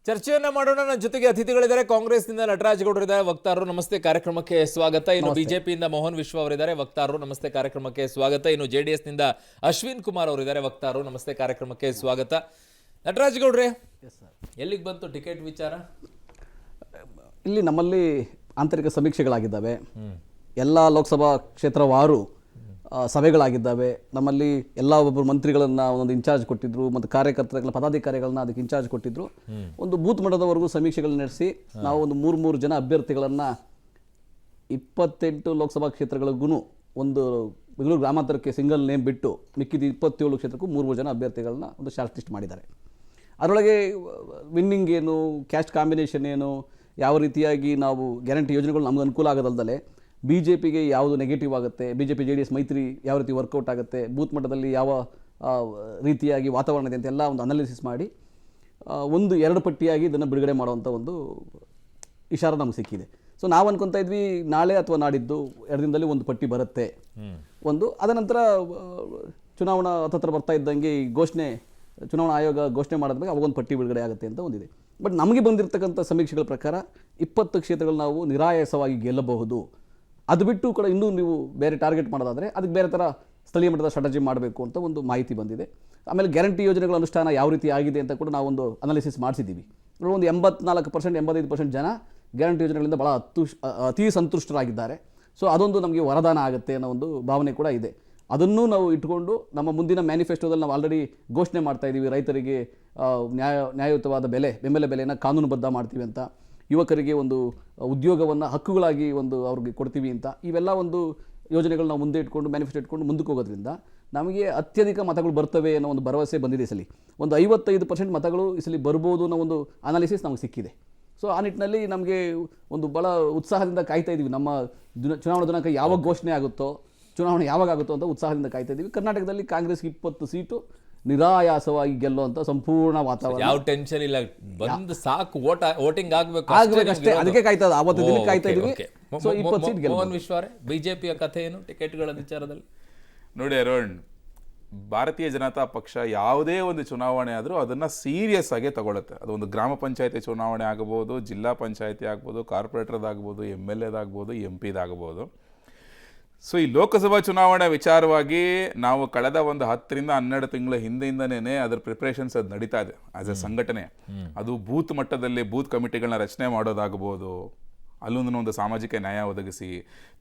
ಚರ್ಚೆಯನ್ನ ಮಾಡೋಣ. ನನ್ನ ಜೊತೆಗೆ ಅತಿಥಿಗಳಿದ್ದಾರೆ. ಕಾಂಗ್ರೆಸ್ನಿಂದ ನಟರಾಜ್ ಗೌಡರಿದ್ದಾರೆ, ವಕ್ತಾರರು. ನಮಸ್ತೆ, ಕಾರ್ಯಕ್ರಮಕ್ಕೆ ಸ್ವಾಗತ. ಇನ್ನು ಬಿಜೆಪಿಯಿಂದ ಮೋಹನ್ ವಿಶ್ವ ಅವರಿದ್ದಾರೆ, ವಕ್ತಾರರು. ನಮಸ್ತೆ, ಕಾರ್ಯಕ್ರಮಕ್ಕೆ ಸ್ವಾಗತ. ಇನ್ನು JDS ನಿಂದ ಅಶ್ವಿನ್ ಕುಮಾರ್ ಅವರಿದ್ದಾರೆ, ವಕ್ತಾರರು. ನಮಸ್ತೆ, ಕಾರ್ಯಕ್ರಮಕ್ಕೆ ಸ್ವಾಗತ. ನಟರಾಜ್ ಗೌಡ್ರೆ, ಎಲ್ಲಿಗೆ ಬಂತು ಟಿಕೆಟ್ ವಿಚಾರ? ಇಲ್ಲಿ ನಮ್ಮಲ್ಲಿ ಆಂತರಿಕ ಸಮೀಕ್ಷೆಗಳಾಗಿದ್ದಾವೆ, ಎಲ್ಲ ಲೋಕಸಭಾ ಕ್ಷೇತ್ರವಾರು ಸಭೆಗಳಾಗಿದ್ದಾವೆ. ನಮ್ಮಲ್ಲಿ ಎಲ್ಲ ಒಬ್ಬರು ಮಂತ್ರಿಗಳನ್ನು ಒಂದೊಂದು ಇನ್ಚಾರ್ಜ್ ಕೊಟ್ಟಿದ್ರು ಮತ್ತು ಕಾರ್ಯಕರ್ತರುಗಳ ಪದಾಧಿಕಾರಿಗಳನ್ನ ಅದಕ್ಕೆ ಇನ್ಚಾರ್ಜ್ ಕೊಟ್ಟಿದ್ರು. ಒಂದು ಬೂತ್ ಮಟ್ಟದವರೆಗೂ ಸಮೀಕ್ಷೆಗಳನ್ನ ನಡೆಸಿ ನಾವು ಒಂದು ಮೂರು ಜನ ಅಭ್ಯರ್ಥಿಗಳನ್ನು 28 ಲೋಕಸಭಾ ಕ್ಷೇತ್ರಗಳಿಗೂ ಒಂದು ಬೆಂಗಳೂರು ಗ್ರಾಮಾಂತರಕ್ಕೆ ಸಿಂಗಲ್ ನೇಮ್ ಬಿಟ್ಟು ಮಿಕ್ಕಿದ 27 ಕ್ಷೇತ್ರಕ್ಕೂ 3 ಜನ ಅಭ್ಯರ್ಥಿಗಳನ್ನ ಒಂದು ಶಾರ್ಟ್ ಲಿಸ್ಟ್ ಮಾಡಿದ್ದಾರೆ. ಅದರೊಳಗೆ ವಿನ್ನಿಂಗ್ ಏನು, ಕ್ಯಾಸ್ಟ್ ಕಾಂಬಿನೇಷನ್ ಏನು, ಯಾವ ರೀತಿಯಾಗಿ ನಾವು ಗ್ಯಾರಂಟಿ ಯೋಜನೆಗಳು ನಮ್ಗೆ ಅನುಕೂಲ ಆಗೋದಲ್ಲದೆ BJPಗೆ ಯಾವುದು ನೆಗೆಟಿವ್ ಆಗುತ್ತೆ, BJP JDS ಮೈತ್ರಿ ಯಾವ ರೀತಿ ವರ್ಕೌಟ್ ಆಗುತ್ತೆ, ಬೂತ್ ಮಟ್ಟದಲ್ಲಿ ಯಾವ ರೀತಿಯಾಗಿ ವಾತಾವರಣ ಇದೆ ಅಂತೆಲ್ಲ ಒಂದು ಅನಾಲಿಸಿಸ್ ಮಾಡಿ 1-2 ಪಟ್ಟಿಯಾಗಿ ಇದನ್ನು ಬಿಡುಗಡೆ ಮಾಡುವಂಥ ಒಂದು ಇಶಾರ ನಮ್ಗೆ ಸಿಕ್ಕಿದೆ. ಸೊ ನಾವು ಅನ್ಕೊತಾ ಇದ್ವಿ ನಾಳೆ ಅಥವಾ ನಾಡಿದ್ದು 2 ದಿನದಲ್ಲಿ ಒಂದು ಪಟ್ಟಿ ಬರುತ್ತೆ. ಅದನಂತರ ಚುನಾವಣಾ ಹತ್ತಿರ ಬರ್ತಾ ಇದ್ದಂಗೆ ಈ ಚುನಾವಣಾ ಆಯೋಗ ಘೋಷಣೆ ಮಾಡಿದ್ಮೇಲೆ ಅವಾಗೊಂದು ಪಟ್ಟಿ ಬಿಡುಗಡೆ ಆಗುತ್ತೆ ಅಂತ ಒಂದಿದೆ. ಬಟ್ ನಮಗೆ ಬಂದಿರತಕ್ಕಂಥ ಸಮೀಕ್ಷೆಗಳ ಪ್ರಕಾರ 20 ಕ್ಷೇತ್ರಗಳು ನಾವು ನಿರಾಯಾಸವಾಗಿ ಗೆಲ್ಲಬಹುದು. ಅದು ಬಿಟ್ಟು ಕೂಡ ಇನ್ನೂ ನೀವು ಬೇರೆ ಟಾರ್ಗೆಟ್ ಮಾಡೋದಾದರೆ ಅದಕ್ಕೆ ಬೇರೆ ಥರ ಸ್ಥಳೀಯ ಮಟ್ಟದ ಸ್ಟ್ರಾಟಜಿ ಮಾಡಬೇಕು ಅಂತ ಒಂದು ಮಾಹಿತಿ ಬಂದಿದೆ. ಆಮೇಲೆ ಗ್ಯಾರಂಟಿ ಯೋಜನೆಗಳ ಅನುಷ್ಠಾನ ಯಾವ ರೀತಿ ಆಗಿದೆ ಅಂತ ಕೂಡ ನಾವೊಂದು ಅನಾಲಿಸಿಸ್ ಮಾಡಿಸಿದ್ದೀವಿ. ಒಂದು 84% 85% ಜನ ಗ್ಯಾರಂಟಿ ಯೋಜನೆಗಳಿಂದ ಭಾಳ ಅತಿ ಸಂತುಷ್ಟರಾಗಿದ್ದಾರೆ. ಸೊ ಅದೊಂದು ನಮಗೆ ವರದಾನ ಆಗುತ್ತೆ ಅನ್ನೋ ಒಂದು ಭಾವನೆ ಕೂಡ ಇದೆ. ಅದನ್ನು ನಾವು ಇಟ್ಕೊಂಡು ನಮ್ಮ ಮುಂದಿನ ಮ್ಯಾನಿಫೆಸ್ಟೋದಲ್ಲಿ ನಾವು ಆಲ್ರೆಡಿ ಘೋಷಣೆ ಮಾಡ್ತಾ ಇದ್ದೀವಿ. ರೈತರಿಗೆ ನ್ಯಾಯಯುತವಾದ ಬೆಂಬಲ ಬೆಲೆಯನ್ನು ಕಾನೂನುಬದ್ಧ ಮಾಡ್ತೀವಿ ಅಂತ, ಯುವಕರಿಗೆ ಒಂದು ಉದ್ಯೋಗವನ್ನು ಹಕ್ಕುಗಳಾಗಿ ಅವ್ರಿಗೆ ಕೊಡ್ತೀವಿ ಅಂತ. ಇವೆಲ್ಲ ಒಂದು ಯೋಜನೆಗಳು ನಾವು ಮುಂದೆ ಇಟ್ಕೊಂಡು ಮ್ಯಾನಿಫೆಸ್ಟೋ ಇಟ್ಕೊಂಡು ಮುಂದಕ್ಕೆ ಹೋಗೋದ್ರಿಂದ ನಮಗೆ ಅತ್ಯಧಿಕ ಮತಗಳು ಬರ್ತವೆ ಅನ್ನೋ ಒಂದು ಭರವಸೆ ಬಂದಿದೆ. ಈ ಸಲ ಒಂದು 55% ಮತಗಳು ಈ ಸಲ ಬರ್ಬೋದು ಅನ್ನೋ ಒಂದು ಅನಾಲಿಸಿಸ್ ನಮಗೆ ಸಿಕ್ಕಿದೆ. ಸೊ ಆ ನಿಟ್ಟಿನಲ್ಲಿ ನಮಗೆ ಒಂದು ಭಾಳ ಉತ್ಸಾಹದಿಂದ ಕಾಯ್ತಾ ಇದ್ದೀವಿ. ನಮ್ಮ ಚುನಾವಣಾ ದಿನಾಂಕ ಯಾವಾಗ ಘೋಷಣೆ ಆಗುತ್ತೋ, ಚುನಾವಣೆ ಯಾವಾಗ ಆಗುತ್ತೋ ಅಂತ ಉತ್ಸಾಹದಿಂದ ಕಾಯ್ತಾ ಇದ್ದೀವಿ. ಕರ್ನಾಟಕದಲ್ಲಿ ಕಾಂಗ್ರೆಸ್ಗೆ 20 ಸೀಟು ನಿರಾಯಾಸವಾಗಿ ಗೆಲ್ಲುವಂತ ಸಂಪೂರ್ಣ ವಾತಾವರಣ, ಯಾವ ಟೆನ್ಷನ್ ಇಲ್ಲ, ಬಂದು ಸಾಕು, ವೋಟಿಂಗ್ ಆಗ್ಬೇಕು ಅಷ್ಟೇ. ಅದಕ್ಕೆ ಕಾಯ್ತಾ ಅವತ್ತು ದಿನ ಕಾಯ್ತಾ ಇದೀವಿ. ಸೊ 20 ಸೀಟ್ ಗೆಲ್ಲ. ಮೋಹನ್ ವಿಶ್ವರೇ, ಬಿಜೆಪಿಯ ಕಥೆ ಏನು ಟಿಕೆಟ್ಗಳ ವಿಚಾರದಲ್ಲಿ? ನೋಡಿ ಅರುಣ್, ಭಾರತೀಯ ಜನತಾ ಪಕ್ಷ ಯಾವುದೇ ಒಂದು ಚುನಾವಣೆ ಆದರೂ ಅದನ್ನು ಸೀರಿಯಸ್ ಆಗಿ ತಗೊಳುತ್ತೆ. ಅದೊಂದು ಗ್ರಾಮ ಪಂಚಾಯತಿ ಚುನಾವಣೆ ಆಗ್ಬೋದು, ಜಿಲ್ಲಾ ಪಂಚಾಯತಿ ಆಗ್ಬೋದು, ಕಾರ್ಪೊರೇಟರ್ದಾಗ್ಬೋದು, MLAದಾಗ್ಬೋದು, MP ದಾಗ್ಬೋದು. ಸೊ ಈ ಲೋಕಸಭಾ ಚುನಾವಣೆ ವಿಚಾರವಾಗಿ ನಾವು ಕಳೆದ ಒಂದು 10-12 ತಿಂಗಳ ಹಿಂದೆಯಿಂದನೇ ಅದರ ಪ್ರಿಪ್ರೇಷನ್ಸ್ ಅದು ನಡೀತಾ ಇದೆ ಆಸ್ ಎ ಸಂಘಟನೆ. ಅದು ಬೂತ್ ಮಟ್ಟದಲ್ಲಿ ಬೂತ್ ಕಮಿಟಿಗಳನ್ನ ರಚನೆ ಮಾಡೋದಾಗ್ಬೋದು, ಅಲ್ಲೊಂದು ಒಂದು ಸಾಮಾಜಿಕ ನ್ಯಾಯ ಒದಗಿಸಿ,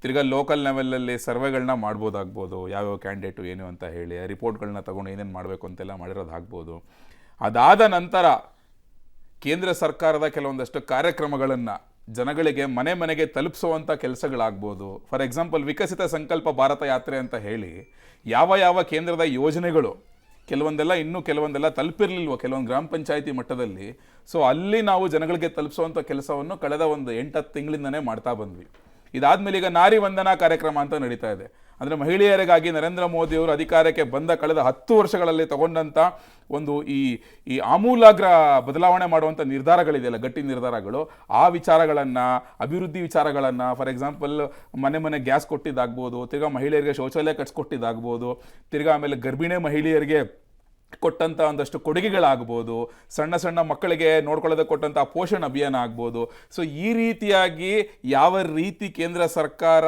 ತಿರ್ಗಾ ಲೋಕಲ್ ಲೆವೆಲಲ್ಲಿ ಸರ್ವೆಗಳನ್ನ ಮಾಡ್ಬೋದಾಗ್ಬೋದು, ಯಾವ್ಯಾವ ಕ್ಯಾಂಡಿಡೇಟು ಏನು ಅಂತ ಹೇಳಿ ರಿಪೋರ್ಟ್ಗಳನ್ನ ತಗೊಂಡು ಏನೇನು ಮಾಡಬೇಕು ಅಂತೆಲ್ಲ ಮಾಡಿರೋದಾಗ್ಬೋದು. ಅದಾದ ನಂತರ ಕೇಂದ್ರ ಸರ್ಕಾರದ ಕೆಲವೊಂದಷ್ಟು ಕಾರ್ಯಕ್ರಮಗಳನ್ನು ಜನಗಳಿಗೆ ಮನೆಗೆ ತಲುಪಿಸುವಂಥ ಕೆಲಸಗಳಾಗ್ಬೋದು. ಫಾರ್ ಎಕ್ಸಾಂಪಲ್, ವಿಕಸಿತ ಸಂಕಲ್ಪ ಭಾರತ ಯಾತ್ರೆ ಅಂತ ಹೇಳಿ ಯಾವ ಕೇಂದ್ರದ ಯೋಜನೆಗಳು ಕೆಲವೊಂದೆಲ್ಲ ತಲುಪಿರಲಿಲ್ವೋ ಕೆಲವೊಂದು ಗ್ರಾಮ ಪಂಚಾಯತಿ ಮಟ್ಟದಲ್ಲಿ. ಸೊ ಅಲ್ಲಿ ನಾವು ಜನಗಳಿಗೆ ತಲುಪಿಸುವಂಥ ಕೆಲಸವನ್ನು ಕಳೆದ ಒಂದು 8-10 ತಿಂಗಳಿಂದನೇ ಮಾಡ್ತಾ ಬಂದ್ವಿ. ಇದಾದ್ಮೇಲೆ ಈಗ ನಾರಿ ವಂದನಾ ಕಾರ್ಯಕ್ರಮ ಅಂತ ನಡೀತಾ ಇದೆ. ಅಂದರೆ ಮಹಿಳೆಯರಿಗಾಗಿ ನರೇಂದ್ರ ಮೋದಿಯವರು ಅಧಿಕಾರಕ್ಕೆ ಬಂದ ಕಳೆದ 10 ವರ್ಷಗಳಲ್ಲಿ ತಗೊಂಡಂಥ ಒಂದು ಈ ಆಮೂಲಾಗ್ರ ಬದಲಾವಣೆ ಮಾಡುವಂಥ ನಿರ್ಧಾರಗಳಿದೆಯಲ್ಲ, ಗಟ್ಟಿ ನಿರ್ಧಾರಗಳು, ಆ ವಿಚಾರಗಳನ್ನು, ಅಭಿವೃದ್ಧಿ ವಿಚಾರಗಳನ್ನು, ಫಾರ್ ಎಕ್ಸಾಂಪಲ್ ಮನೆ ಗ್ಯಾಸ್ ಕೊಟ್ಟಿದ್ದಾಗ್ಬೋದು, ತಿರ್ಗಾ ಮಹಿಳೆಯರಿಗೆ ಶೌಚಾಲಯ ಕಟ್ಸ್ಕೊಟ್ಟಿದ್ದಾಗ್ಬೋದು, ತಿರ್ಗಾ ಆಮೇಲೆ ಗರ್ಭಿಣಿ ಮಹಿಳೆಯರಿಗೆ ಕೊಟ್ಟಂಥ ಒಂದಷ್ಟು ಕೊಡುಗೆಗಳಾಗ್ಬೋದು, ಸಣ್ಣ ಮಕ್ಕಳಿಗೆ ನೋಡ್ಕೊಳ್ಳೋದಕ್ಕೆ ಕೊಟ್ಟಂಥ ಪೋಷಣ ಅಭಿಯಾನ ಆಗ್ಬೋದು. ಸೊ ಈ ರೀತಿಯಾಗಿ ಯಾವ ರೀತಿ ಕೇಂದ್ರ ಸರ್ಕಾರ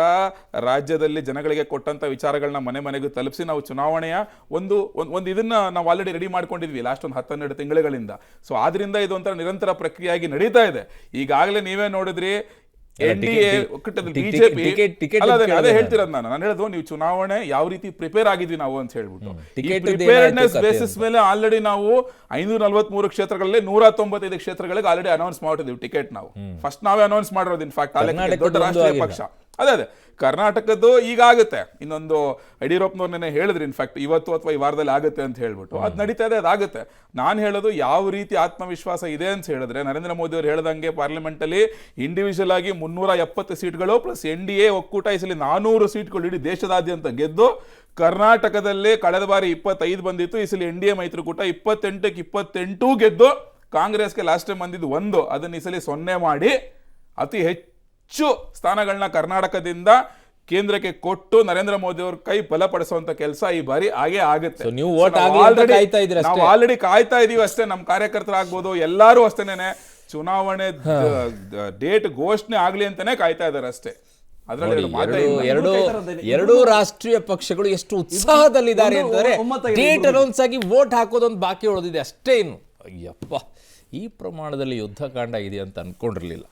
ರಾಜ್ಯದಲ್ಲಿ ಜನಗಳಿಗೆ ಕೊಟ್ಟಂಥ ವಿಚಾರಗಳನ್ನ ಮನೆಗೂ ತಲುಪಿಸಿ ನಾವು ಚುನಾವಣೆಯ ಒಂದು ಇದನ್ನ ನಾವು ಆಲ್ರೆಡಿ ರೆಡಿ ಮಾಡ್ಕೊಂಡಿದ್ವಿ ಲಾಸ್ಟ್ ಒಂದು 10-12 ತಿಂಗಳುಗಳಿಂದ. ಸೊ ಆದ್ರಿಂದ ಇದು ಒಂಥರ ನಿರಂತರ ಪ್ರಕ್ರಿಯೆಯಾಗಿ ನಡೀತಾ ಇದೆ. ಈಗಾಗಲೇ ನೀವೇ ನೋಡಿದ್ರಿ ಬಿಜೆಪಿ ಅದೇ ಹೇಳ್ತಿರೋದು ನಾನು ಹೇಳೋದು, ನೀವು ಚುನಾವಣೆ ಯಾವ ರೀತಿ ಪ್ರಿಪೇರ್ ಆಗಿದ್ವಿ ನಾವು ಅಂತ ಹೇಳ್ಬಿಟ್ಟು ಪ್ರಿಪೇರ್ಡ್ನೆಸ್ ಬೇಸಿಸ್ ಮೇಲೆ ಆಲ್ರೆಡಿ ನಾವು 543 ಕ್ಷೇತ್ರಗಳಲ್ಲಿ 195 ಕ್ಷೇತ್ರಗಳಿಗೆ ಆಲ್ರೆಡಿ ಅನೌನ್ಸ್ ಮಾಡಿದ್ವಿ ಟಿಕೆಟ್. ನಾವು ಫಸ್ಟ್ ನಾವೇ ಅನೌನ್ಸ್ ಮಾಡಿರೋದು. ಇನ್ಫ್ಯಾಕ್ಟ್ ದೊಡ್ಡ ರಾಷ್ಟ್ರೀಯ ಪಕ್ಷ ಅದೇ ಕರ್ನಾಟಕದ್ದು ಈಗ ಆಗುತ್ತೆ. ಇನ್ನೊಂದು ಯಡಿಯೂರಪ್ಪನವ್ರನ್ನೇ ಹೇಳಿದ್ರಿ ಇನ್ಫ್ಯಾಕ್ಟ್ ಇವತ್ತು ಅಥವಾ ಈ ವಾರದಲ್ಲಿ ಆಗುತ್ತೆ ಅಂತ ಹೇಳ್ಬಿಟ್ಟು. ಅದು ನಡೀತಾ ಇದೆ, ಅದಾಗುತ್ತೆ. ನಾನು ಹೇಳೋದು ಯಾವ ರೀತಿ ಆತ್ಮವಿಶ್ವಾಸ ಇದೆ ಅಂತ ಹೇಳಿದ್ರೆ, ನರೇಂದ್ರ ಮೋದಿ ಅವರು ಹೇಳ್ದಂಗೆ ಪಾರ್ಲಿಮೆಂಟ್ ಅಲ್ಲಿ ಇಂಡಿವಿಜುವಲ್ ಆಗಿ 370 ಸೀಟ್ಗಳು ಪ್ಲಸ್ NDA ಒಕ್ಕೂಟ ಈ ಸಲ 400 ಸೀಟ್ಗಳು ಇಡೀ ದೇಶದಾದ್ಯಂತ ಗೆದ್ದು, ಕರ್ನಾಟಕದಲ್ಲಿ ಕಳೆದ ಬಾರಿ 25 ಬಂದಿತ್ತು, ಈ ಸಲ NDA ಮೈತ್ರಿಕೂಟ 28ಕ್ಕೆ 28 ಗೆದ್ದು, ಕಾಂಗ್ರೆಸ್ಗೆ ಲಾಸ್ಟ್ ಟೈಮ್ ಬಂದಿದ್ದು 1, ಅದನ್ನ ಈ ಸಲ 0 ಮಾಡಿ ಅತಿ ಹೆಚ್ಚು ಸ್ಥಾನಗಳನ್ನ ಕರ್ನಾಟಕದಿಂದ ಕೇಂದ್ರಕ್ಕೆ ಕೊಟ್ಟು ನರೇಂದ್ರ ಮೋದಿ ಅವ್ರ ಕೈ ಬಲಪಡಿಸುವಂತ ಕೆಲಸ ಈ ಬಾರಿ ಹಾಗೆ ಆಗುತ್ತೆ. So, ನೀವು vote ಆಗ್ಲಿ ಅಂತ ಕಾಯ್ತಾ ಇದ್ದೀರಿ ಅಷ್ಟೇ. ನಾವು ಆಲ್ರೆಡಿ ಕಾಯ್ತಾ ಇದೀವಿ ಅಷ್ಟೇ. ನಮ್ಮ ಕಾರ್ಯಕರ್ತರಾಗ್ಬೋದು, ಎಲ್ಲರೂ ಅಷ್ಟೇನೆ ಚುನಾವಣೆ ಡೇಟ್ ಘೋಷಣೆ ಆಗ್ಲಿ ಅಂತಾನೆ ಕಾಯ್ತಾ ಇದಾರೆ ಅಷ್ಟೇ. ಅದರಲ್ಲಿ ಎರಡೂ ರಾಷ್ಟ್ರೀಯ ಪಕ್ಷಗಳು ಎಷ್ಟು ಉತ್ಸಾಹದಲ್ಲಿದ್ದಾರೆ ಅಂತಂದ್ರೆ ಡೇಟ್ ಅನೌನ್ಸ್ ಆಗಿ ವೋಟ್ ಹಾಕೋದೊಂದು ಬಾಕಿ ಉಳಿದಿದೆ ಅಷ್ಟೇ. ಇನ್ನು ಅಯ್ಯಪ್ಪ, ಈ ಪ್ರಮಾಣದಲ್ಲಿ ಯುದ್ಧಕಾಂಡ ಇದೆ ಅಂತ ಅನ್ಕೊಂಡಿರ್ಲಿಲ್ಲ.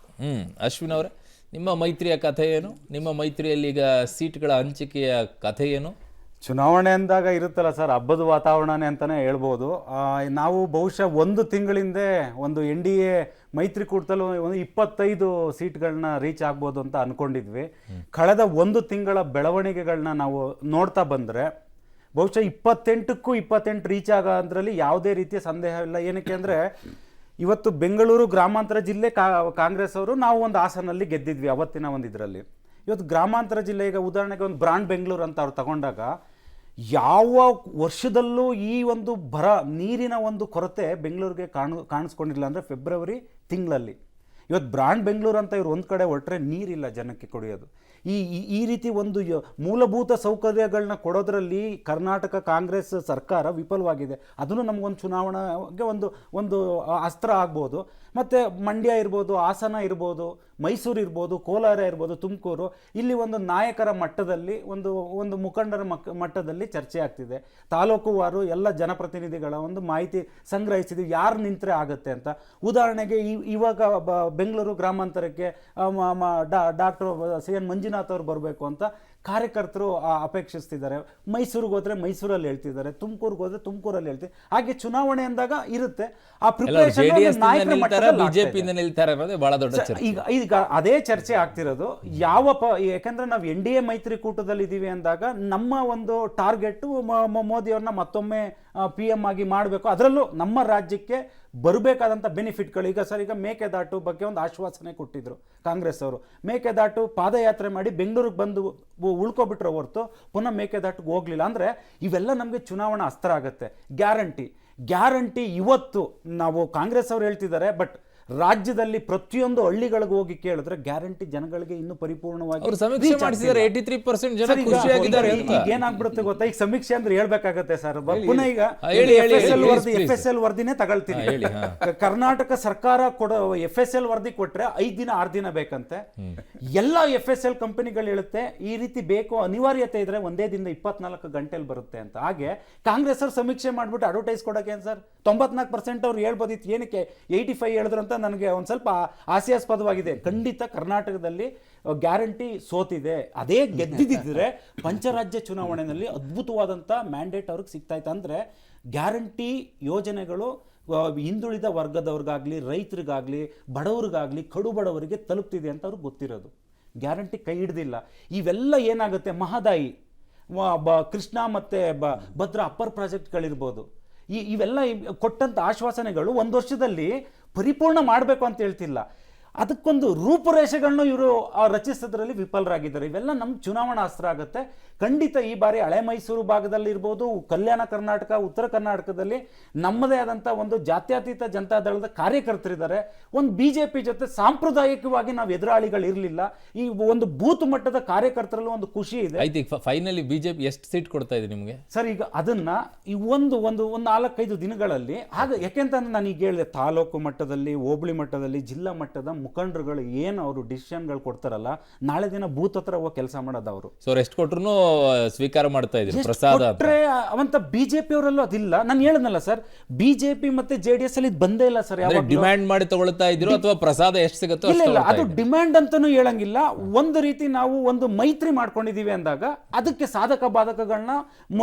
ಅಶ್ವಿನ್ ಅವರೇ, ನಿಮ್ಮ ಮೈತ್ರಿಯ ಕಥೆ ಏನು? ನಿಮ್ಮ ಮೈತ್ರಿಯಲ್ಲಿ ಈಗ ಸೀಟ್ಗಳ ಹಂಚಿಕೆಯ ಕಥೆ ಏನು? ಚುನಾವಣೆ ಅಂದಾಗ ಇರುತ್ತಲ್ಲ ಸರ್, ಹಬ್ಬದ ವಾತಾವರಣನೇ ಅಂತಲೇ ಹೇಳ್ಬೋದು. ನಾವು ಬಹುಶಃ ಒಂದು ತಿಂಗಳಿಂದೆ ಒಂದು NDA ಮೈತ್ರಿಕೂಟದಲ್ಲೂ ಒಂದು 25 ಸೀಟ್ಗಳನ್ನ ರೀಚ್ ಆಗ್ಬೋದು ಅಂತ ಅಂದ್ಕೊಂಡಿದ್ವಿ. ಕಳೆದ ಒಂದು ತಿಂಗಳ ಬೆಳವಣಿಗೆಗಳನ್ನ ನಾವು ನೋಡ್ತಾ ಬಂದರೆ ಬಹುಶಃ 28ಕ್ಕೂ 28 ರೀಚ್ ಆಗೋದ್ರಲ್ಲಿ ಯಾವುದೇ ರೀತಿಯ ಸಂದೇಹ ಇಲ್ಲ. ಏನಕ್ಕೆ ಅಂದರೆ ಇವತ್ತು ಬೆಂಗಳೂರು ಗ್ರಾಮಾಂತರ ಜಿಲ್ಲೆ ಕಾಂಗ್ರೆಸ್ ಅವರು ನಾವು ಒಂದು ಹಾಸನಲ್ಲಿ ಗೆದ್ದಿದ್ವಿ ಅವತ್ತಿನ ಒಂದು ಇದರಲ್ಲಿ. ಇವತ್ತು ಗ್ರಾಮಾಂತರ ಜಿಲ್ಲೆ, ಈಗ ಉದಾಹರಣೆಗೆ ಒಂದು ಬ್ರಾಂಡ್ ಬೆಂಗಳೂರು ಅಂತ ಅವ್ರು ತಗೊಂಡಾಗ ಯಾವ ವರ್ಷದಲ್ಲೂ ಈ ಒಂದು ನೀರಿನ ಒಂದು ಕೊರತೆ ಬೆಂಗಳೂರಿಗೆ ಕಾಣಿಸ್ಕೊಂಡಿಲ್ಲ ಅಂದರೆ ಫೆಬ್ರವರಿ ತಿಂಗಳಲ್ಲಿ. ಇವತ್ತು ಬ್ರಾಂಡ್ ಬೆಂಗಳೂರು ಅಂತ ಇವ್ರು ಒಂದು ಕಡೆ ಹೊರಟ್ರೆ ನೀರಿಲ್ಲ ಜನಕ್ಕೆ ಕುಡಿಯೋದು. ಈ ರೀತಿ ಒಂದು ಮೂಲಭೂತ ಸೌಕರ್ಯಗಳನ್ನ ಕೊಡೋದ್ರಲ್ಲಿ ಕರ್ನಾಟಕ ಕಾಂಗ್ರೆಸ್ ಸರ್ಕಾರ ವಿಫಲವಾಗಿದೆ. ಅದನ್ನು ನಮಗೊಂದು ಚುನಾವಣೆಗೆ ಒಂದು ಅಸ್ತ್ರ ಆಗ್ಬೋದು. ಮತ್ತು ಮಂಡ್ಯ ಇರ್ಬೋದು, ಹಾಸನ ಇರ್ಬೋದು, ಮೈಸೂರು ಇರ್ಬೋದು, ಕೋಲಾರ ಇರ್ಬೋದು, ತುಮಕೂರು, ಇಲ್ಲಿ ಒಂದು ನಾಯಕರ ಮಟ್ಟದಲ್ಲಿ ಒಂದು ಮುಖಂಡರ ಮಟ್ಟದಲ್ಲಿ ಚರ್ಚೆ ಆಗ್ತಿದೆ. ತಾಲೂಕುವಾರು ಎಲ್ಲ ಜನಪ್ರತಿನಿಧಿಗಳ ಒಂದು ಮಾಹಿತಿ ಸಂಗ್ರಹಿಸಿದ್ವಿ, ಯಾರು ನಿಂತರೆ ಆಗುತ್ತೆ ಅಂತ. ಉದಾಹರಣೆಗೆ ಇವಾಗ ಬೆಂಗಳೂರು ಗ್ರಾಮಾಂತರಕ್ಕೆ ಡಾಕ್ಟರ್ CN ಮಂಜುನಾಥ್ ಅವರು ಬರಬೇಕು ಅಂತ ಕಾರ್ಯಕರ್ತರು ಅಪೇಕ್ಷಿಸ್ತಿದ್ದಾರೆ. ಮೈಸೂರಿಗೆ ಹೋದ್ರೆ ಮೈಸೂರಲ್ಲಿ ಹೇಳ್ತಿದ್ದಾರೆ, ತುಮಕೂರಿಗೆ ಹೋದ್ರೆ ತುಮಕೂರಲ್ಲಿ ಹೇಳ್ತಿದ್ದಾರೆ. ಹಾಗೆ ಚುನಾವಣೆ ಅಂದಾಗ ಇರುತ್ತೆ. ಆ ಪ್ರಿಪರೇಷನ್ ಈಗ ಅದೇ ಚರ್ಚೆ ಆಗ್ತಿರೋದು. ಯಾಕಂದ್ರೆ ನಾವು NDA ಮೈತ್ರಿಕೂಟದಲ್ಲಿ ಇದೀವಿ ಅಂದಾಗ ನಮ್ಮ ಒಂದು ಟಾರ್ಗೆಟ್ ಮೋದಿ ಅವ್ರನ್ನ ಮತ್ತೊಮ್ಮೆ PM ಆಗಿ ಮಾಡಬೇಕು. ಅದರಲ್ಲೂ ನಮ್ಮ ರಾಜ್ಯಕ್ಕೆ ಬರಬೇಕಾದಂಥ ಬೆನಿಫಿಟ್ಗಳು. ಈಗ ಮೇಕೆದಾಟು ಬಗ್ಗೆ ಒಂದು ಆಶ್ವಾಸನೆ ಕೊಟ್ಟಿದ್ರು ಕಾಂಗ್ರೆಸ್ ಅವರು. ಮೇಕೆದಾಟು ಪಾದಯಾತ್ರೆ ಮಾಡಿ ಬೆಂಗಳೂರಿಗೆ ಬಂದು ಉಳ್ಕೊಬಿಟ್ರೆ ಹೊರತು ಪುನಃ ಮೇಕೆದಾಟಿಗೆ ಹೋಗ್ಲಿಲ್ಲ ಅಂದರೆ ಇವೆಲ್ಲ ನಮಗೆ ಚುನಾವಣಾ ಅಸ್ತ್ರ ಆಗುತ್ತೆ. ಗ್ಯಾರಂಟಿ ಇವತ್ತು ನಾವು ಕಾಂಗ್ರೆಸ್ ಅವರು ಹೇಳ್ತಿದ್ದಾರೆ, ಬಟ್ ರಾಜ್ಯದಲ್ಲಿ ಪ್ರತಿಯೊಂದು ಹಳ್ಳಿಗಳಿಗೆ ಹೋಗಿ ಕೇಳಿದ್ರೆ ಗ್ಯಾರಂಟಿ ಜನಗಳಿಗೆ ಇನ್ನೂ ಪರಿಪೂರ್ಣವಾಗಿ ಏನಾಗ್ಬಿಡುತ್ತೆ ಗೊತ್ತಾ? ಈಗ ಸಮೀಕ್ಷೆ ಅಂದ್ರೆ ಹೇಳ್ಬೇಕಾಗತ್ತೆ ಸರ್. ಪುನಃ ಈಗ FSL ವರದಿನೇ ತಗೊಳ್ತೀನಿ. ಕರ್ನಾಟಕ ಸರ್ಕಾರ ಕೊಡೋ FSL ವರದಿ ಕೊಟ್ರೆ 5 ದಿನ 6 ದಿನ ಬೇಕಂತೆ. ಎಲ್ಲ FSL ಕಂಪನಿಗಳು ಹೇಳುತ್ತೆ ಈ ರೀತಿ ಬೇಕು, ಅನಿವಾರ್ಯತೆ ಇದ್ರೆ ಒಂದೇ ದಿನದ 24 ಗಂಟೆಲಿ ಬರುತ್ತೆ ಅಂತ. ಹಾಗೆ ಕಾಂಗ್ರೆಸ್ ಅವ್ರು ಸಮೀಕ್ಷೆ ಮಾಡ್ಬಿಟ್ಟು ಅಡ್ವರ್ಟೈಸ್ ಕೊಡಕ್ಕೆ ಏನ್ ಸರ್ 94% ಅವ್ರು ಹೇಳ್ಬೋದಿತ್ತು, ಏನಕ್ಕೆ 85 ಹೇಳಿದ್ರು ಅಂತ ನನಗೆ ಒಂದು ಸ್ವಲ್ಪ ಹಾಸ್ಯಾಸ್ಪದವಾಗಿದೆ. ಖಂಡಿತ ಕರ್ನಾಟಕದಲ್ಲಿ ಗ್ಯಾರಂಟಿ ಸೋತಿದೆ. ಅದೇ ಗೆದ್ದಿದ್ದರೆ ಪಂಚರಾಜ್ಯ ಚುನಾವಣೆಯಲ್ಲಿ ಅದ್ಭುತವಾದಂಥ ಮ್ಯಾಂಡೇಟ್ ಅವ್ರಿಗೆ ಸಿಗ್ತಾ ಇತ್ತು. ಅಂದರೆ ಗ್ಯಾರಂಟಿ ಯೋಜನೆಗಳು ಹಿಂದುಳಿದ ವರ್ಗದವ್ರಿಗಾಗಲಿ, ರೈತರಿಗಾಗಲಿ, ಬಡವ್ರಿಗಾಗಲಿ, ಕಡು ಬಡವರಿಗೆ ತಲುಪ್ತಿದೆ ಅಂತ ಅವ್ರಿಗೆ ಗೊತ್ತಿರೋದು. ಗ್ಯಾರಂಟಿ ಕೈ ಹಿಡ್ದಿಲ್ಲ. ಇವೆಲ್ಲ ಏನಾಗುತ್ತೆ, ಮಹದಾಯಿ, ಕೃಷ್ಣ ಮತ್ತು ಭದ್ರಾ ಅಪ್ಪರ್ ಪ್ರಾಜೆಕ್ಟ್ಗಳಿರ್ಬೋದು, ಇವೆಲ್ಲ ಕೊಟ್ಟಂಥ ಆಶ್ವಾಸನೆಗಳು ಒಂದು ವರ್ಷದಲ್ಲಿ ಪರಿಪೂರ್ಣ ಮಾಡಬೇಕು ಅಂತ ಹೇಳ್ತಿಲ್ಲ. ಅದಕ್ಕೊಂದು ರೂಪುರೇಷೆಗಳನ್ನು ಇವರು ರಚಿಸೋದ್ರಲ್ಲಿ ವಿಫಲರಾಗಿದ್ದಾರೆ. ಇವೆಲ್ಲ ನಮ್ಮ ಚುನಾವಣಾ ಅಸ್ತ್ರ ಆಗುತ್ತೆ. ಖಂಡಿತ ಈ ಬಾರಿ ಹಳೆ ಮೈಸೂರು ಭಾಗದಲ್ಲಿ ಇರ್ಬೋದು, ಕಲ್ಯಾಣ ಕರ್ನಾಟಕ, ಉತ್ತರ ಕರ್ನಾಟಕದಲ್ಲಿ ನಮ್ಮದೇ ಆದಂಥ ಒಂದು ಜಾತ್ಯತೀತ ಜನತಾದಳದ ಕಾರ್ಯಕರ್ತರಿದ್ದಾರೆ. ಒಂದು BJP ಜೊತೆ ಸಾಂಪ್ರದಾಯಿಕವಾಗಿ ನಾವು ಎದುರಾಳಿಗಳು ಇರಲಿಲ್ಲ. ಈ ಒಂದು ಬೂತ್ ಮಟ್ಟದ ಕಾರ್ಯಕರ್ತರಲ್ಲೂ ಒಂದು ಖುಷಿ ಇದೆ. ಫೈನಲಿ BJP ಎಷ್ಟು ಸೀಟ್ ಕೊಡ್ತಾ ಇದೆ ನಿಮಗೆ ಸರ್? ಈಗ ಅದನ್ನ ಈ ಒಂದು 4-5 ದಿನಗಳಲ್ಲಿ ಯಾಕೆಂತಂದ್ರೆ ನಾನು ಈಗ ಹೇಳಿದೆ, ತಾಲೂಕು ಮಟ್ಟದಲ್ಲಿ, ಹೋಬಳಿ ಮಟ್ಟದಲ್ಲಿ, ಜಿಲ್ಲಾ ಮಟ್ಟದ ಮುಖಂಡರುಗಳು ಏನು ಅವರು ಡಿಸಿಷನ್ಗಳು ಕೊಡ್ತಾರಲ್ಲ, ನಾಳೆ ದಿನ ಬೂತ್ ಹತ್ರ ಹೋಗಿ ಕೆಲಸ ಮಾಡೋದು ಅವರು. ಸೊ ಎಷ್ಟು ಕೊಟ್ರು ಸ್ವೀಕಾರ ಮಾಡ್ತಾ ಇದ್ರು ಪ್ರಸಾದ ಅವಂತ. BJP ಅವರಲ್ಲೂ ಅದಿಲ್ಲ. ನಾನು ಹೇಳಿದ್ನಲ್ಲ ಸರ್, BJP ಮತ್ತೆ JDS ಅಲ್ಲಿ ಬಂದೇ ಇಲ್ಲ ಸರ್. ಡಿಮ್ಯಾಂಡ್ ಮಾಡಿ ತಗೊಳ್ತಾ ಇದ್ರು ಅಥವಾ ಪ್ರಸಾದ ಎಷ್ಟು ಸಿಗುತ್ತೋ ಇಲ್ಲ, ಅದು ಡಿಮ್ಯಾಂಡ್ ಅಂತಾನೂ ಹೇಳಂಗಿಲ್ಲ. ಒಂದು ರೀತಿ ನಾವು ಒಂದು ಮೈತ್ರಿ ಮಾಡ್ಕೊಂಡಿದೀವಿ ಅಂದಾಗ ಅದಕ್ಕೆ ಸಾಧಕ ಬಾಧಕಗಳನ್ನ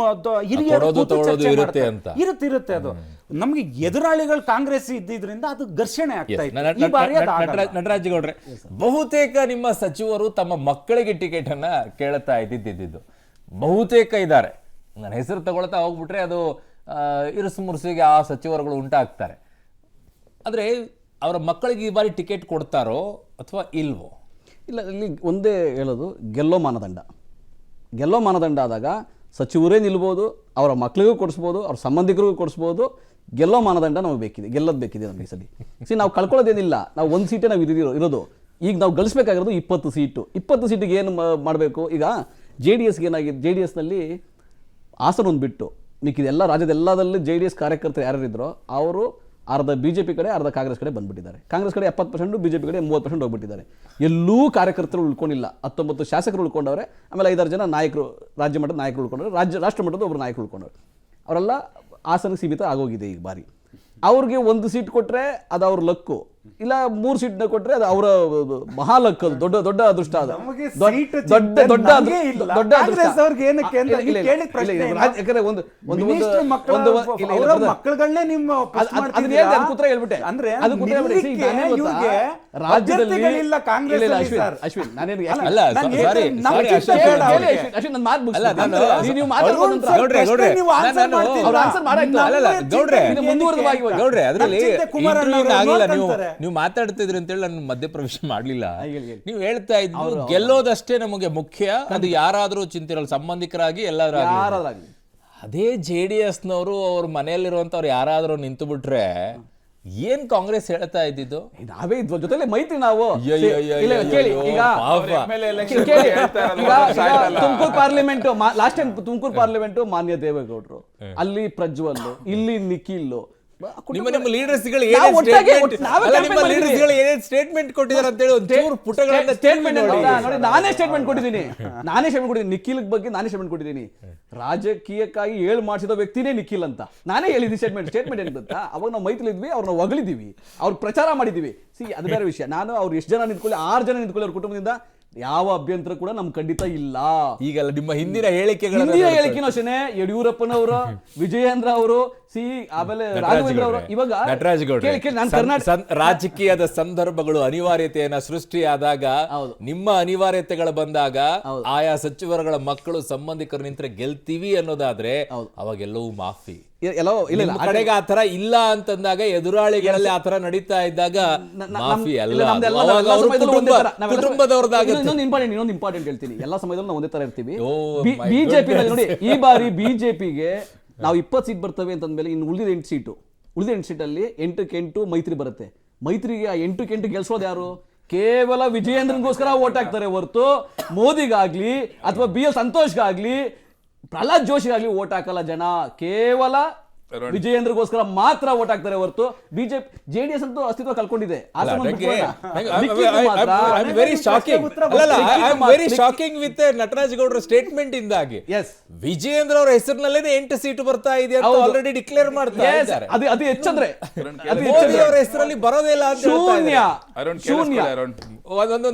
ಹಿರಿಯರು ಇರುತ್ತೆ. ಅದು ನಮ್ಗೆ ಎದುರಾಳಿಗಳು ಕಾಂಗ್ರೆಸ್ ಇದ್ದಿದ್ರಿಂದ ಅದು ಘರ್ಷಣೆ ಆಗ್ತಾ ಇತ್ತು. ನಟರಾಜ್ ಗೌಡ್ರೆ, ಬಹುತೇಕ ನಿಮ್ಮ ಸಚಿವರು ತಮ್ಮ ಮಕ್ಕಳಿಗೆ ಟಿಕೆಟ್ ಅನ್ನ ಕೇಳ್ತಾ ಇದ್ದಿದ್ದು ಬಹುತೇಕ ಇದ್ದಾರೆ. ನನ್ನ ಹೆಸರು ತಗೊಳ್ತಾ ಹೋಗ್ಬಿಟ್ರೆ ಅದು ಇರುಸು ಮುರುಸಿಗೆ ಆ ಸಚಿವರುಗಳು ಉಂಟಾಗ್ತಾರೆ. ಆದ್ರೆ ಅವರ ಮಕ್ಕಳಿಗೆ ಈ ಬಾರಿ ಟಿಕೆಟ್ ಕೊಡ್ತಾರೋ ಅಥವಾ ಇಲ್ವೋ? ಇಲ್ಲ, ಇಲ್ಲಿ ಒಂದೇ ಹೇಳೋದು, ಗೆಲ್ಲೋ ಮಾನದಂಡ ಆದಾಗ ಸಚಿವರೇ ನಿಲ್ಬೋದು, ಅವರ ಮಕ್ಕಳಿಗೂ ಕೊಡಿಸ್ಬೋದು, ಅವ್ರ ಸಂಬಂಧಿಕರಿಗೂ ಕೊಡಿಸ್ಬೋದು. ಗೆಲ್ಲೋ ಮಾನದಂಡ ನಮಗೆ ಬೇಕಿದೆ, ಗೆಲ್ಲೋದು ಬೇಕಿದೆ ನಮಗೆ. ಸರಿ ನಾವು ಕಳ್ಕೊಳ್ಳೋದೇನಿಲ್ಲ. ನಾವು ಒಂದು ಸೀಟೇ ನಾವು ಇರೋದು. ಈಗ ನಾವು ಗಳಿಸ್ಬೇಕಾಗಿರೋದು 20 ಸೀಟು. 20 ಸೀಟಿಗೆ ಏನು ಮಾಡಬೇಕು? ಈಗ JDSಗೆ ಏನಾಗಿದೆ, JDSನಲ್ಲಿ ಹಾಸನ ಒಂದು ಬಿಟ್ಟು ಮಿಕ್ಕಿದೆಲ್ಲ ರಾಜ್ಯದ ಎಲ್ಲದಲ್ಲಿ JDS ಕಾರ್ಯಕರ್ತರು ಯಾರ್ಯಾರಿದ್ರೋ ಅವರು ಅರ್ಧ BJP ಕಡೆ ಅರ್ಧ ಕಾಂಗ್ರೆಸ್ ಕಡೆ ಬಂದ್ಬಿಟ್ಟಿದ್ದಾರೆ. ಕಾಂಗ್ರೆಸ್ ಕಡೆ 70%, BJP ಕಡೆ 30% ಹೋಗ್ಬಿಟ್ಟಿದ್ದಾರೆ. ಎಲ್ಲೂ ಕಾರ್ಯಕರ್ತರು ಉಳ್ಕೊಂಡಿಲ್ಲ. 19 ಶಾಸಕರು ಉಳ್ಕೊಂಡವ್ರೆ, ಆಮೇಲೆ 5-6 ಜನ ನಾಯಕರು, ರಾಜ್ಯ ಮಟ್ಟದ ನಾಯಕರು ಉಳ್ಕೊಂಡವ್ರೆ, ರಾಷ್ಟ್ರ ಮಟ್ಟದ ಒಬ್ಬರು ನಾಯಕರು ಉಳ್ಕೊಂಡವ್ರೆ. ಅವರೆಲ್ಲ ಹಾಸನಕ್ಕೆ ಸೀಮಿತ ಆಗೋಗಿದೆ ಈ ಬಾರಿ. ಅವ್ರಿಗೆ 1 ಸೀಟ್ ಕೊಟ್ಟರೆ ಅದು ಅವ್ರ ಲಕ್ಕು, ಇಲ್ಲ 3 ಸೀಟ್ ಕೊಟ್ಟರೆ ಅದು ಅವರ ಮಹಾಲಕ್. ಅದು ದೊಡ್ಡ ದೊಡ್ಡ ಅದೃಷ್ಟ. ಅದು ನಮಗೆ ದೊಡ್ಡ ಸೀಟ್ ದೊಡ್ಡ ದೊಡ್ಡ ನಮ್ಗೆ ಇಲ್ಲ. ದೊಡ್ಡ ಅದೃಷ್ಟ. ಕಾಂಗ್ರೆಸ್ ಅವ್ರಿಗೆ ಏನಕ್ಕೆ ಅಂತ ಇಲ್ಲ, ಇಲ್ಲ, ನೀವು ಕೇಳಿದ ಪ್ರಶ್ನೆ ಇಲ್ಲ, ಏನು? ಯಾಕಂದ್ರೆ ಒಂದು ಮಿನಿಸ್ಟರ್ ಮಕ್ಕಳ ಇಲ್ಲ, ಇಲ್ಲ, ಅವರ brother. ಮಕ್ಕಳುಗಳನ್ನೇ ನಿಮ್ಮ push ಅದನ್ನ ಮಾಡ್ತಿದ್ದೀರಾ? ಅದಕ್ಕೆ ಉತ್ತರ ಹೇಳ್ಬಿಟ್ಟೆ. ಅಂದ್ರೆ ಅದಕ್ಕೆ ಉತ್ತರ ಹೇಳ್ಬಿಟ್ಟೆ. See, ನಿಲ್ಲಿಕ್ಕೆ ನಾನೇನ್ ಗೊತ್ತಾ? ಇವ್ರಿಗೆ ರಾಜ್ಯದಲ್ಲಿ ಅಭ್ಯರ್ಥಿಗಳಿಲ್ಲ ಕಾಂಗ್ರೆಸ್ ಇಲ್ಲ, ಇಲ್ಲ, ಅಲ್ಲಿ ಅಶ್ವಿನ್, ಸರ್. ಅಶ್ವಿನ್, ನಾನೇನು ಅಲ್ಲ, ನಾನು sorry, ಹೇಳ್ತೇನೆ, ನಮ್ಮ sorry, ಚಿಂತೆ ಅಶ್ವಿನ್, ಬೇಡ ಹೇಳಿ, ಅವ್ರಿಗೆ. ಅಶ್ವಿನ್, ನನ್ನ ಮಾತು ಅಲ್ಲ, ನೀವು ಮಾತಾಡೋ ಅರುಣ್ ನಂತರ ಸರ್ ಪ್ರಶ್ನೆ ನೀವು answer ನಾನು- ಮಾಡ್ತಿಲ್ಲ. ಅವ್ರು answer ಮಾಡಾಯ್ತು. ನಮ್ಮ ಅಲ್ಲ, ಚಿಂತೆ ಗೌಡ್ರೆ, ಏನಕ್ಕೆ ಮುಂದುವರೆದ ಭಾಗ ಅಂತ? ಗೌಡ್ರೆ ಅದ್ರಲ್ಲಿ ನಮ್ಮ ಚಿಂತೆ ಕುಮಾರಣ್ಣ interview ಅವರು ಆಗಿಲ್ಲ, ನೋಡ್ಕೊಂತಾರೆ. ನೀವು ಮಾತಾಡ್ತಿದ್ರಿ ಅಂತೇಳಿ ನಾನು ಮಧ್ಯಪ್ರವೇಶ ಮಾಡ್ಲಿಲ್ಲ. ಹೇಳಿ. ನೀವು ಹೇಳ್ತಾ ಇದ್ದು ಗೆಲ್ಲೋದಷ್ಟೇ ನಮಗೆ ಮುಖ್ಯ, ಅದು ಯಾರಾದ್ರೂ ಚಿಂತಿರಲ್ಲ, ಸಂಬಂಧಿಕರಾಗಿ ಎಲ್ಲಾದ್ರಾಗಿ. ಯಾರಾದ್ರಾಗ್ಲಿ. ಅದೇ JDSನವರು ಅವ್ರ ಮನೆಯಲ್ಲಿರುವಂತವ್ರು ಯಾರಾದ್ರೂ ನಿಂತು ಬಿಟ್ರೆ ಏನ್ ಕಾಂಗ್ರೆಸ್ ಹೇಳ್ತಾ ಇದ್ದಿದ್ದು? ನಾವೇ ಇದ್ವ ಜೊತೆಲೆ ಮೈತ್ರಿ ನಾವು. ಅಯ್ಯಯ್ಯಯ್ಯಯ್ಯೋ, ಇಲ್ಲ, ಕೇಳಿ ಈಗ ಪಾಪ. ಕೇಳಿ, ಈಗ Tumakuru parliament last time Tumakuru parliament ಮಾನ್ಯ ದೇವೇಗೌಡರು, ಅಲ್ಲಿ ಪ್ರಜ್ವಲ್, ಇಲ್ಲಿ ನಿಖಿಲ್, ನಿಮ್ಮ ಲೀಡರ್ಸ್ಗಳು ನಾವು ಒಟ್ಟಾಗಿ ನಾವೇ campaign ನಿಮ್ಮ ಮಾಡಿದ್ವಿ. ಲೀಡರ್ಸ್ಗಳು ಏನೇನ್ ಸ್ಟೇಟ್ಮೆಂಟ್ ಕೊಟ್ಟಿದ್ದಾರೆ ಅಂತ ಹೇಳಿ ಒಂಚೂರು ಪುಟಗಳನ್ನ ಸ್ಟೇಟ್ಮೆಂಟ್ ನೋಡಿ. ನೋಡಿ, ನಾನೇ ಸ್ಟೇಟ್ಮೆಂಟ್ ಕೊಟ್ಟಿದ್ದೀನಿ. ನಿಖಿಲ್ ಬಗ್ಗೆ ನಾನೇ ಸ್ಟೇಟ್ಮೆಂಟ್ ಕೊಟ್ಟಿದ್ದೀನಿ. ರಾಜಕೀಯಕ್ಕಾಗಿ ಮಾಡಿಸಿದ ವ್ಯಕ್ತಿನೇ ನಿಖಿಲ್ ಅಂತ ನಾನೇ ಹೇಳಿದ್ದೀನಿ. ಸ್ಟೇಟ್ಮೆಂಟ್ ಏನು ಗೊತ್ತಾ? ಅವಾಗ ನಾವು ಮೈತ್ರಿ ಇದ್ವಿ, ಅವ್ರನ್ನ ಹೊಗಳಿದೀವಿ, ಅವ್ರು ಪ್ರಚಾರ ಮಾಡಿದೀವಿ. ಅದು ಬೇರೆ ವಿಷಯ. ನಾನು ಅವ್ರು ಎಷ್ಟು ಜನ ನಿಂತ್ಕೊಳ್ಳಿ, 6 ಜನ ನಿಂತ್ಕೊಳ್ಳಿ ಅವ್ರ ಕುಟುಂಬದಿಂದ, ಯಾವ ಅಭ್ಯಂತರ ಕೂಡ ನಮ್ ಖಂಡಿತ ಇಲ್ಲ. ಈಗಲ್ಲ ನಿಮ್ಮ ಹಿಂದಿನ ಹೇಳಿಕೆಗಳ ಹಿಂದಿನ ಹೇಳಿಕೆನೂ ಅಷ್ಟೇನೆ. ಯಡಿಯೂರಪ್ಪನವರು, ವಿಜಯೇಂದ್ರ ಅವರು, ಆಮೇಲೆ ರಾಘವೇಂದ್ರ ಅವರು, ಇವಾಗ ನಟರಾಜ್ ಕೇಳಿ, ನಾನು ಕರ್ನಾಟಕ ರಾಜಕೀಯದ ಸಂದರ್ಭಗಳು ಅನಿವಾರ್ಯತೆಯನ್ನ ಸೃಷ್ಟಿಯಾದಾಗ, ನಿಮ್ಮ ಅನಿವಾರ್ಯತೆಗಳು ಬಂದಾಗ ಆಯಾ ಸಚಿವರುಗಳ ಮಕ್ಕಳು ಸಂಬಂಧಿಕರು ನಿಂತ್ರೆ ಗೆಲ್ತೀವಿ ಅನ್ನೋದಾದ್ರೆ ಅವಾಗೆಲ್ಲವೂ ಮಾಫಿ. ಎಲ್ಲೋ ಇಲ್ಲ ನಿಮ್ಮ ಕಡೆಗೆ ಆತರ ಇಲ್ಲ ಅಂತಂದಾಗ, ಎದುರಾಳಿಗಳಲ್ಲಿ ಆತರ ನಡೀತಾ ಇದ್ದಾಗ ಮಾಫಿ ಅಲ್ಲ, ಅವಾಗ ಅವ್ರ ಕುಟುಂಬದವ್ರದಾಗುತ್ತೆ. ಇನ್ನೊಂದು ಇಂಪಾರ್ಟೆಂಟ್ ಹೇಳ್ತೀನಿ. ಎಲ್ಲಾ ಸಮಯದಲ್ಲೂ ನಾವು ಒಂದೇ ತರ ಇರ್ತೀವಿ. my ಬಿಜೆಪಿ ನೋಡಿ, ಈ ಬಾರಿ ಬಿಜೆಪಿಗೆ ನಾವು 20 ಸೀಟ್ ಬರ್ತವೆ ಅಂತಂದ್ಮೇಲೆ ಇನ್ನು ಉಳಿದ 8 ಸೀಟಲ್ಲಿ 8ಕ್ಕೆ 8 ಮೈತ್ರಿ ಬರುತ್ತೆ. ಮೈತ್ರಿಗೆ ಆ 8ಕ್ಕೆ 8 ಗೆಲ್ಸೋದು ಯಾರು? ಕೇವಲ ವಿಜಯೇಂದ್ರನ್ಗೋಸ್ಕರ ಓಟ್ ಹಾಕ್ತಾರೆ ಹೊರತು ಮೋದಿಗಾಗ್ಲಿ ಅಥವಾ BL ಸಂತೋಷ್ಗಾಗ್ಲಿ ಪ್ರಹ್ಲಾದ್ ಜೋಶಿಗಾಗ್ಲಿ ಓಟ್ ಹಾಕಲ್ಲ ಜನ. ಕೇವಲ ವಿಜಯೇಂದ್ರಗೋಸ್ಕರ ಮಾತ್ರ ಓಟ್ ಹಾಕ್ತಾರೆ ಹೊರತು ಬಿಜೆಪಿ JDS ಅಂತೂ ಅಸ್ತಿತ್ವ ಕಳ್ಕೊಂಡಿದೆ. ವೆರಿ ಶಾಕಿಂಗ್ ವಿತ್ ನಟರಾಜ್ ಗೌಡ್ರ ಸ್ಟೇಟ್ಮೆಂಟ್ ಇಂದಾಗಿ ವಿಜಯೇಂದ್ರ ಅವರ ಹೆಸರಿನಲ್ಲೇನೆ 8 ಸೀಟು ಬರ್ತಾ ಇದೆ ಅಂತ ಆಲ್ರೆಡಿ ಡಿಕ್ಲೇರ್ ಮಾಡ್ತಾ ಇದ್ದಾರೆ. ಅದು ಹೆಚ್ಚಂದ್ರೆ ಮೋದಿ ಅವರ ಹೆಸರಲ್ಲಿ ಬರೋದೇ ಇಲ್ಲ ಅಂತ ಒಂದೊಂದು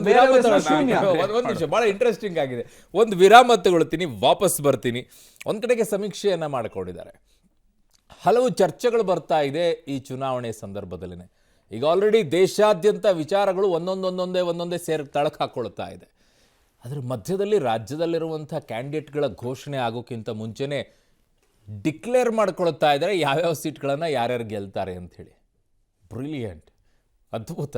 ನಿಮಿಷ, ಬಹಳ ಇಂಟ್ರೆಸ್ಟಿಂಗ್ ಆಗಿದೆ. ಒಂದು ವಿರಾಮ ತಗೊಳ್ತೀನಿ, ವಾಪಸ್ ಬರ್ತೀನಿ. ಒಂದ್ ಕಡೆಗೆ ಸಮೀಕ್ಷೆಯನ್ನ ಮಾಡ್ಕೊಂಡಿದ್ದಾರೆ. ಹಲವು ಚರ್ಚೆಗಳು ಬರ್ತಾ ಇದೆ ಈ ಚುನಾವಣೆ ಸಂದರ್ಭದಲ್ಲಿನೇ. ಈಗ ಆಲ್ರೆಡಿ ದೇಶಾದ್ಯಂತ ವಿಚಾರಗಳು ಒಂದೊಂದೇ ತಳಕು ಹಾಕ್ಕೊಳ್ತಾ ಇದೆ. ಅದರ ಮಧ್ಯದಲ್ಲಿ ರಾಜ್ಯದಲ್ಲಿರುವಂಥ ಕ್ಯಾಂಡಿಡೇಟ್ಗಳ ಘೋಷಣೆ ಆಗೋಕ್ಕಿಂತ ಮುಂಚೆನೇ ಡಿಕ್ಲೇರ್ ಮಾಡ್ಕೊಳ್ತಾ ಇದ್ದಾರೆ ಯಾವ್ಯಾವ ಸೀಟ್ಗಳನ್ನು ಯಾರ್ಯಾರು ಗೆಲ್ತಾರೆ ಅಂಥೇಳಿ. ಬ್ರಿಲಿಯಂಟ್, ಅದ್ಭುತ.